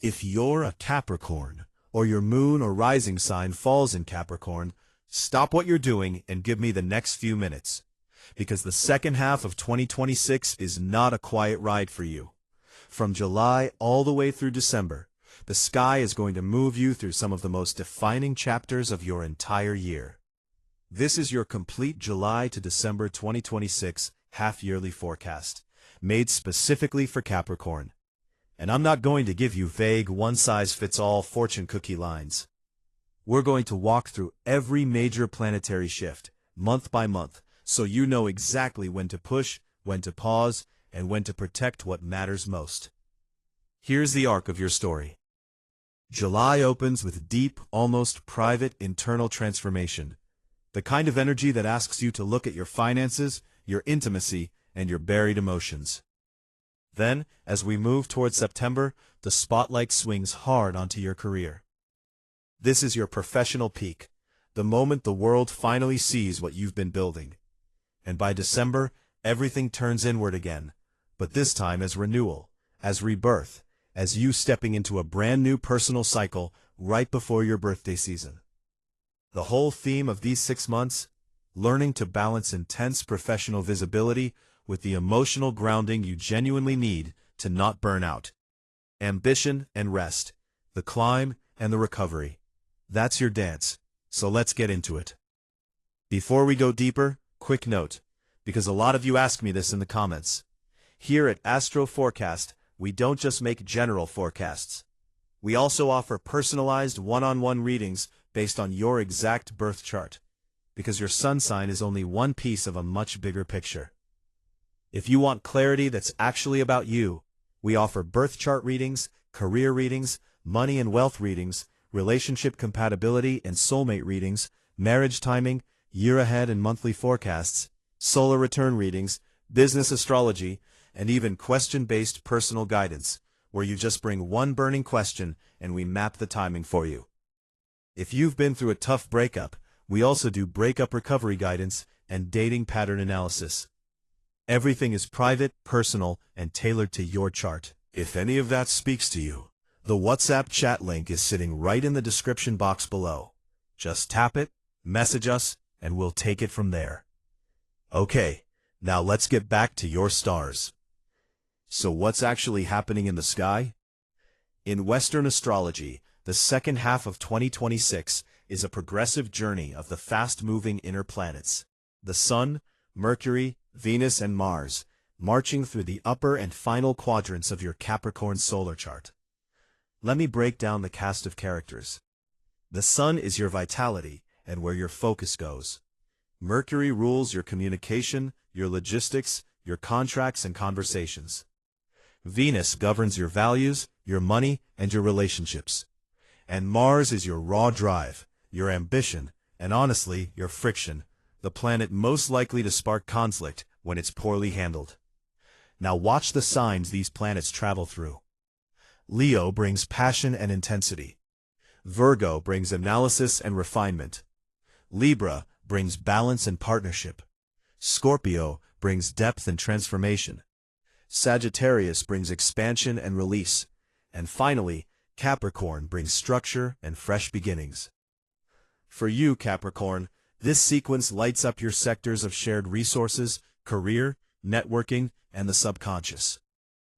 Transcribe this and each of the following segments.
If you're a Capricorn, or your moon or rising sign falls in Capricorn, stop what you're doing and give me the next few minutes. Because the second half of 2026 is not a quiet ride for you. From July all the way through December, the sky is going to move you through some of the most defining chapters of your entire year. This is your complete July to December 2026 half-yearly forecast, made specifically for Capricorn. And I'm not going to give you vague, one-size-fits-all fortune cookie lines. We're going to walk through every major planetary shift, month by month, so you know exactly when to push, when to pause, and when to protect what matters most. Here's the arc of your story. July opens with deep, almost private internal transformation, the kind of energy that asks you to look at your finances, your intimacy, and your buried emotions. Then, as we move towards September, the spotlight swings hard onto your career. This is your professional peak, the moment the world finally sees what you've been building. And by December, everything turns inward again, but this time as renewal, as rebirth, as you stepping into a brand new personal cycle right before your birthday season. The whole theme of these 6 months, learning to balance intense professional visibility with the emotional grounding you genuinely need to not burn out. Ambition and rest, the climb and the recovery. That's your dance, so let's get into it. Before we go deeper, quick note, because a lot of you ask me this in the comments. Here at Astro Forecast, we don't just make general forecasts. We also offer personalized one-on-one readings based on your exact birth chart, because your sun sign is only one piece of a much bigger picture. If you want clarity that's actually about you, we offer birth chart readings, career readings, money and wealth readings, relationship compatibility and soulmate readings, marriage timing, year ahead and monthly forecasts, solar return readings, business astrology, and even question-based personal guidance, where you just bring one burning question and we map the timing for you. If you've been through a tough breakup, we also do breakup recovery guidance and dating pattern analysis. Everything is private, personal, and tailored to your chart. If any of that speaks to you, the WhatsApp chat link is sitting right in the description box below. Just tap it, message us, and we'll take it from there. Okay, now let's get back to your stars. So what's actually happening in the sky? In Western Astrology, the second half of 2026 is a progressive journey of the fast-moving inner planets. The Sun, Mercury, Venus, and Mars, marching through the upper and final quadrants of your Capricorn solar chart. Let me break down the cast of characters. The Sun is your vitality and where your focus goes. Mercury rules your communication, your logistics, your contracts and conversations. Venus governs your values, your money, and your relationships. And Mars is your raw drive, your ambition, and honestly, your friction, the planet most likely to spark conflict when it's poorly handled. Now watch the signs these planets travel through. Leo brings passion and intensity. Virgo brings analysis and refinement. Libra brings balance and partnership. Scorpio brings depth and transformation. Sagittarius brings expansion and release. And finally, Capricorn brings structure and fresh beginnings. For you, Capricorn, this sequence lights up your sectors of shared resources, career, networking, and the subconscious,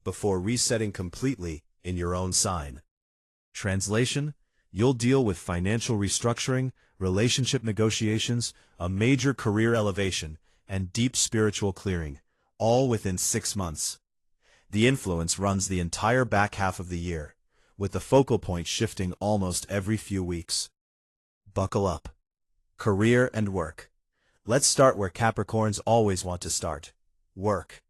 before resetting completely in your own sign. Translation: you'll deal with financial restructuring, relationship negotiations, a major career elevation, and deep spiritual clearing, all within 6 months. The influence runs the entire back half of the year, with the focal point shifting almost every few weeks. Buckle up. Career and work. Let's start where Capricorns always want to start. Work.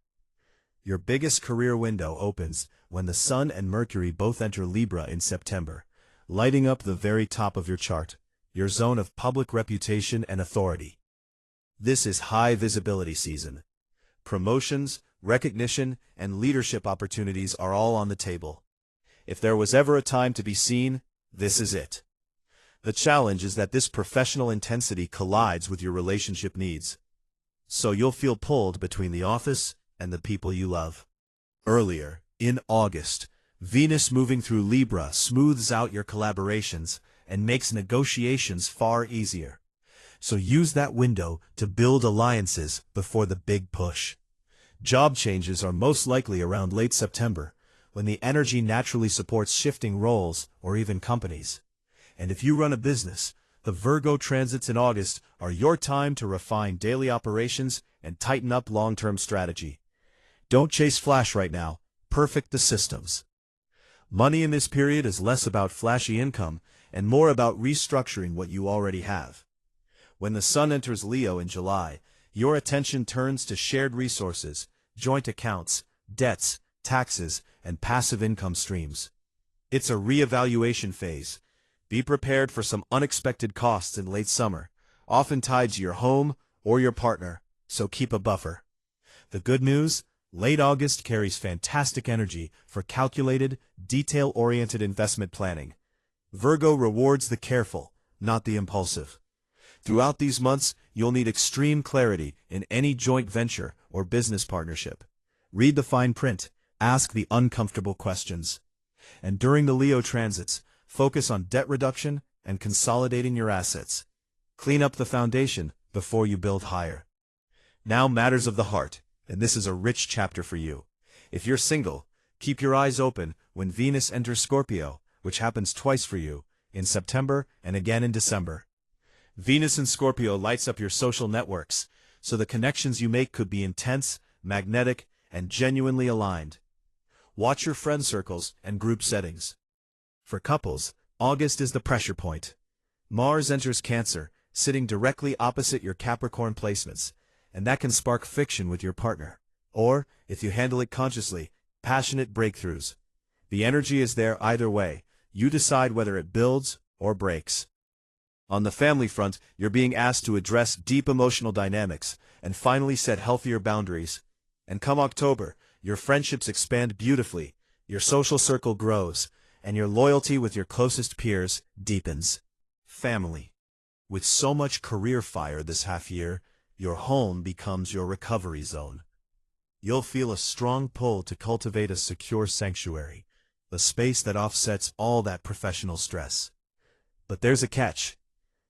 Your biggest career window opens when the Sun and Mercury both enter Libra in September, lighting up the very top of your chart, your zone of public reputation and authority. This is high visibility season. Promotions, recognition, and leadership opportunities are all on the table. If there was ever a time to be seen, this is it. The challenge is that this professional intensity collides with your relationship needs. So you'll feel pulled between the office and the people you love. Earlier, in August, Venus moving through Libra smooths out your collaborations and makes negotiations far easier. So use that window to build alliances before the big push. Job changes are most likely around late September, when the energy naturally supports shifting roles or even companies. And if you run a business, the Virgo transits in August are your time to refine daily operations and tighten up long-term strategy. Don't chase flash right now, perfect the systems. Money in this period is less about flashy income and more about restructuring what you already have. When the Sun enters Leo in July, your attention turns to shared resources, joint accounts, debts, taxes, and passive income streams. It's a reevaluation phase. Be prepared for some unexpected costs in late summer, often tied to your home or your partner, so keep a buffer. The good news? Late August carries fantastic energy for calculated, detail-oriented investment planning. Virgo rewards the careful, not the impulsive. Throughout these months, you'll need extreme clarity in any joint venture or business partnership. Read the fine print, ask the uncomfortable questions. And during the Leo transits, focus on debt reduction and consolidating your assets. Clean up the foundation before you build higher. Now matters of the heart, and this is a rich chapter for you. If you're single, keep your eyes open when Venus enters Scorpio, which happens twice for you, in September and again in December. Venus in Scorpio lights up your social networks, so the connections you make could be intense, magnetic, and genuinely aligned. Watch your friend circles and group settings. For couples, August is the pressure point. Mars enters Cancer, sitting directly opposite your Capricorn placements, and that can spark friction with your partner. Or, if you handle it consciously, passionate breakthroughs. The energy is there either way. You decide whether it builds or breaks. On the family front, you're being asked to address deep emotional dynamics and finally set healthier boundaries. And come October, your friendships expand beautifully, your social circle grows, and your loyalty with your closest peers deepens. Family. With so much career fire this half year, your home becomes your recovery zone. You'll feel a strong pull to cultivate a secure sanctuary, a space that offsets all that professional stress. But there's a catch.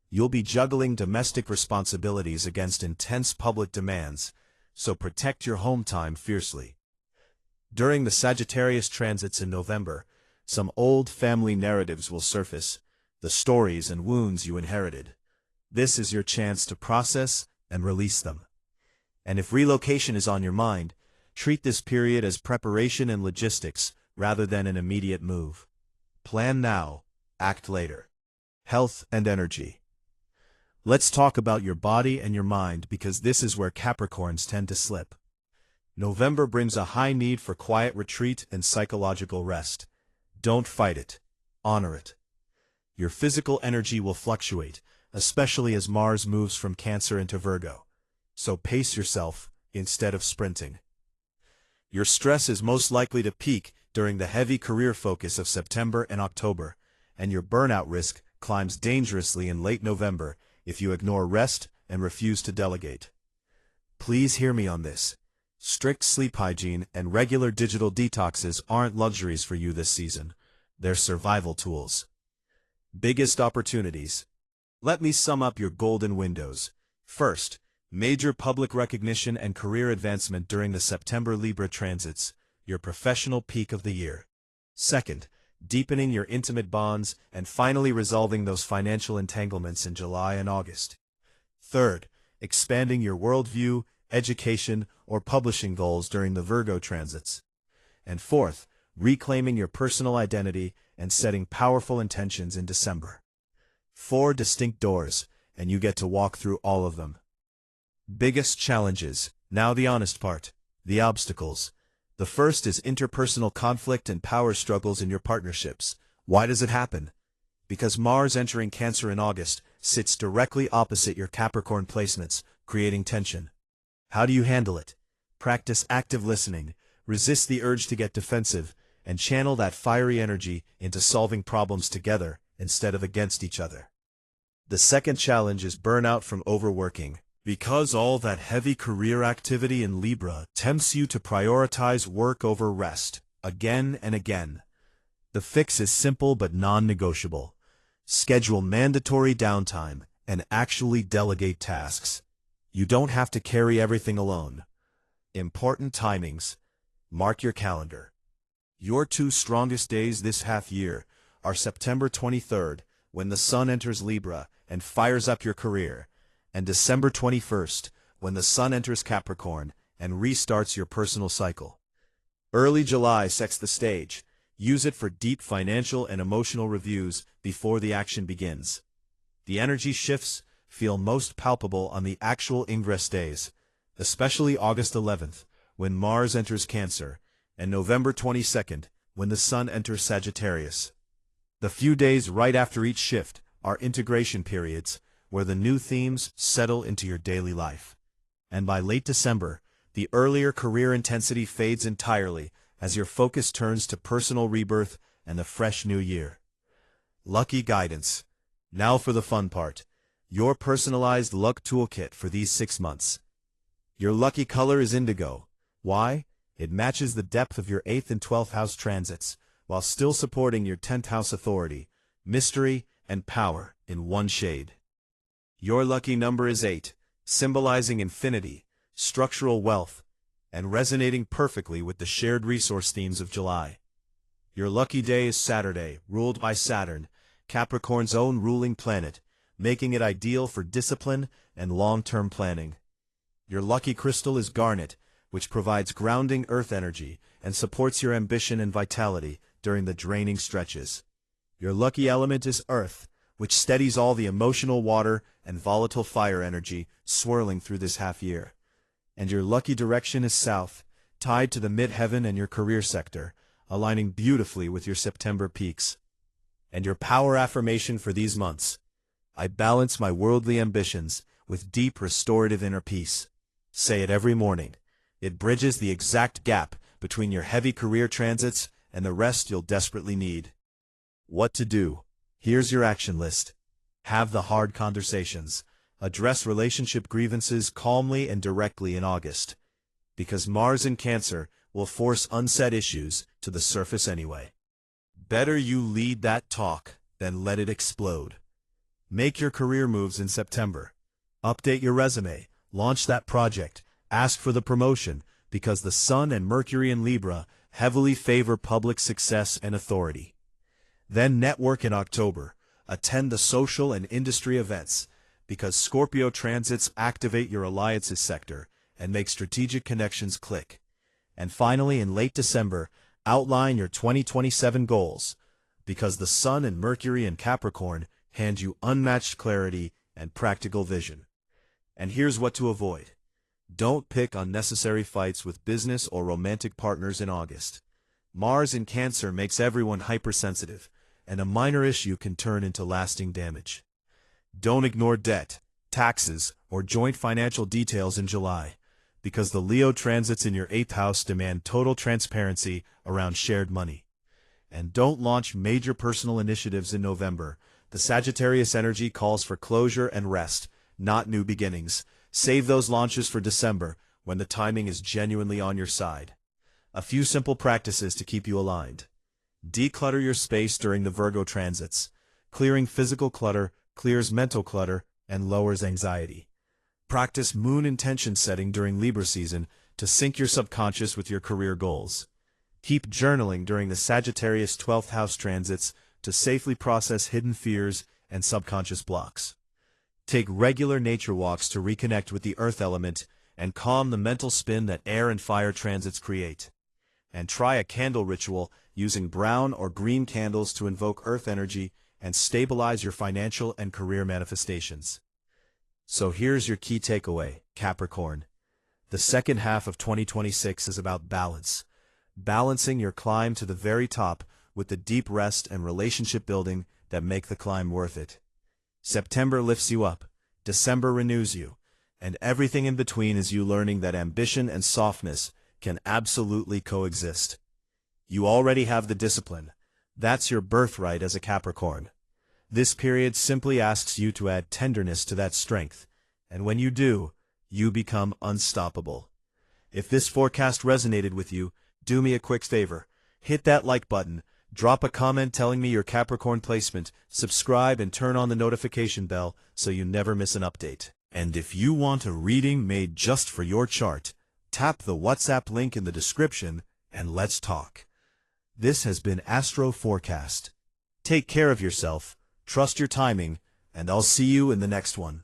You'll be juggling domestic responsibilities against intense public demands, so protect your home time fiercely. During the Sagittarius transits in November, some old family narratives will surface, the stories and wounds you inherited. This is your chance to process and release them. And if relocation is on your mind, treat this period as preparation and logistics rather than an immediate move. Plan now, act later. Health and energy. Let's talk about your body and your mind because this is where Capricorns tend to slip. November brings a high need for quiet retreat and psychological rest. Don't fight it. Honor it. Your physical energy will fluctuate, especially as Mars moves from Cancer into Virgo. So pace yourself instead of sprinting. Your stress is most likely to peak during the heavy career focus of September and October, and your burnout risk climbs dangerously in late November if you ignore rest and refuse to delegate. Please hear me on this. Strict sleep hygiene and regular digital detoxes aren't luxuries for you this season. They're survival tools. Biggest opportunities. Let me sum up your golden windows. First, major public recognition and career advancement during the September Libra transits, your professional peak of the year. Second, deepening your intimate bonds and finally resolving those financial entanglements in July and August. Third, expanding your worldview, education, or publishing goals during the Virgo transits. And fourth, reclaiming your personal identity and setting powerful intentions in December. 4 distinct doors, and you get to walk through all of them. Biggest challenges. Now the honest part. The obstacles. The first is interpersonal conflict and power struggles in your partnerships. Why does it happen? Because Mars entering Cancer in August sits directly opposite your Capricorn placements, creating tension. How do you handle it? Practice active listening, resist the urge to get defensive, and channel that fiery energy into solving problems together instead of against each other. The second challenge is burnout from overworking. Because all that heavy career activity in Libra tempts you to prioritize work over rest, again and again. The fix is simple but non-negotiable. Schedule mandatory downtime and actually delegate tasks. You don't have to carry everything alone. Important timings. Mark your calendar. Your two strongest days this half year are September 23rd, when the Sun enters Libra and fires up your career, and December 21st, when the Sun enters Capricorn and restarts your personal cycle. Early July sets the stage. Use it for deep financial and emotional reviews before the action begins. The energy shifts feel most palpable on the actual ingress days, especially August 11th, when Mars enters Cancer, and November 22nd, when the Sun enters Sagittarius. The few days right after each shift are integration periods, where the new themes settle into your daily life. And by late December, the earlier career intensity fades entirely as your focus turns to personal rebirth and the fresh new year. Lucky guidance. Now for the fun part. Your personalized luck toolkit for these 6 months. Your lucky color is indigo. Why? It matches the depth of your 8th and 12th house transits, while still supporting your 10th house authority, mystery, and power in one shade. Your lucky number is 8, symbolizing infinity, structural wealth, and resonating perfectly with the shared resource themes of July. Your lucky day is Saturday, ruled by Saturn, Capricorn's own ruling planet, making it ideal for discipline and long-term planning. Your lucky crystal is garnet, which provides grounding earth energy and supports your ambition and vitality during the draining stretches. Your lucky element is earth, which steadies all the emotional water and volatile fire energy swirling through this half year. And your lucky direction is south, tied to the midheaven and your career sector, aligning beautifully with your September peaks. And your power affirmation for these months. I balance my worldly ambitions with deep restorative inner peace. Say it every morning. It bridges the exact gap between your heavy career transits and the rest you'll desperately need. What to do? Here's your action list. Have the hard conversations. Address relationship grievances calmly and directly in August, because Mars in Cancer will force unsaid issues to the surface anyway. Better you lead that talk than let it explode. Make your career moves in September. Update your resume, launch that project, ask for the promotion, because the Sun and Mercury in Libra heavily favor public success and authority. Then network in October. Attend the social and industry events, because Scorpio transits activate your alliances sector and make strategic connections click. And finally, in late December, outline your 2027 goals, because the Sun and Mercury in Capricorn hand you unmatched clarity and practical vision. And here's what to avoid. Don't pick unnecessary fights with business or romantic partners in August. Mars in Cancer makes everyone hypersensitive, and a minor issue can turn into lasting damage. Don't ignore debt, taxes, or joint financial details in July, because the Leo transits in your 8th house demand total transparency around shared money. And don't launch major personal initiatives in November. The Sagittarius energy calls for closure and rest, not new beginnings. Save those launches for December, when the timing is genuinely on your side. A few simple practices to keep you aligned. Declutter your space during the Virgo transits. Clearing physical clutter clears mental clutter and lowers anxiety. Practice moon intention setting during Libra season to sync your subconscious with your career goals. Keep journaling during the Sagittarius 12th house transits to safely process hidden fears and subconscious blocks. Take regular nature walks to reconnect with the earth element and calm the mental spin that air and fire transits create. And try a candle ritual using brown or green candles to invoke earth energy and stabilize your financial and career manifestations. So here's your key takeaway, Capricorn. The second half of 2026 is about balance. Balancing your climb to the very top with the deep rest and relationship building that make the climb worth it. September lifts you up, December renews you, and everything in between is you learning that ambition and softness can absolutely coexist. You already have the discipline. That's your birthright as a Capricorn. This period simply asks you to add tenderness to that strength, and when you do, you become unstoppable. If this forecast resonated with you, do me a quick favor. Hit that like button, Drop a comment telling me your Capricorn placement, subscribe and turn on the notification bell so you never miss an update. And if you want a reading made just for your chart, tap the WhatsApp link in the description and let's talk. This has been Astro Forecast. Take care of yourself, trust your timing, and I'll see you in the next one.